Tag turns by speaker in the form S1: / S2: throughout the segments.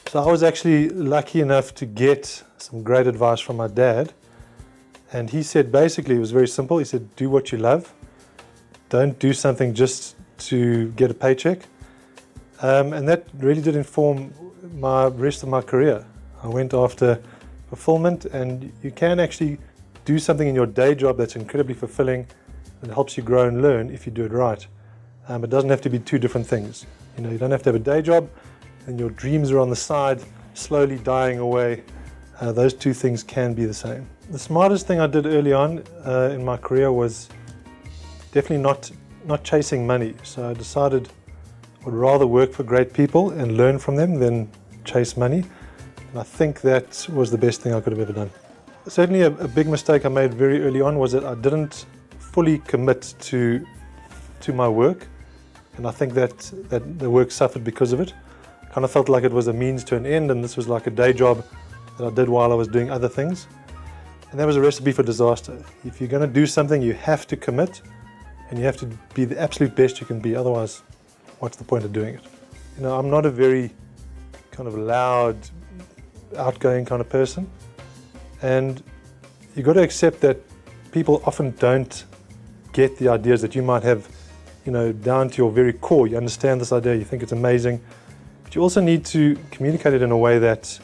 S1: So I was actually lucky enough to get some great advice from my dad. And he said, basically, it was very simple. He said, do what you love. Don't do something just to get a paycheck. And that really did inform my rest of my career. I went after fulfillment, and you can actually do something in your day job that's incredibly fulfilling and helps you grow and learn if you do it right. It doesn't have to be two different things. You don't have to have a day job and your dreams are on the side, slowly dying away. Those two things can be the same. The smartest thing I did early on in my career was definitely not chasing money. So I decided I would rather work for great people and learn from them than chase money. And I think that was the best thing I could have ever done. Certainly a big mistake I made very early on was that I didn't fully commit to my work. And I think that the work suffered because of it. I kind of felt like it was a means to an end, and this was like a day job that I did while I was doing other things. And that was a recipe for disaster. If you're going to do something, you have to commit, and you have to be the absolute best you can be. Otherwise, what's the point of doing it? I'm not a very kind of loud, outgoing kind of person. And you've got to accept that people often don't get the ideas that you might have, down to your very core. You understand this idea, you think it's amazing, but you also need to communicate it in a way that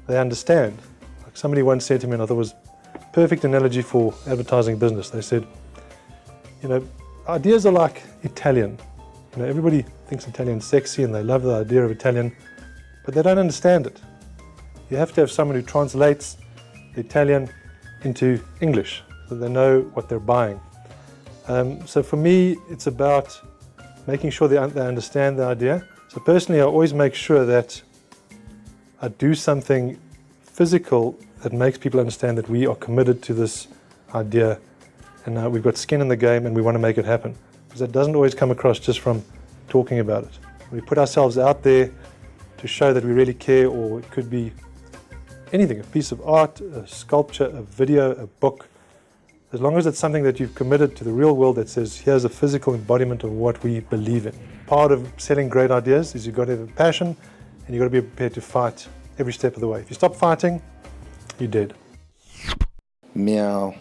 S1: they understand. Like somebody once said to me, and I thought it was a perfect analogy for advertising business. They said, ideas are like Italian. Everybody thinks Italian's sexy and they love the idea of Italian, but they don't understand it. You have to have someone who translates the Italian into English so they know what they're buying. So for me, it's about making sure they understand the idea. So personally, I always make sure that I do something physical that makes people understand that we are committed to this idea, and we've got skin in the game and we want to make it happen. Because that doesn't always come across just from talking about it. We put ourselves out there to show that we really care, or it could be anything, a piece of art, a sculpture, a video, a book. As long as it's something that you've committed to the real world that says, here's a physical embodiment of what we believe in. Part of selling great ideas is you've got to have a passion, and you've got to be prepared to fight every step of the way. If you stop fighting, you're dead.
S2: Meow.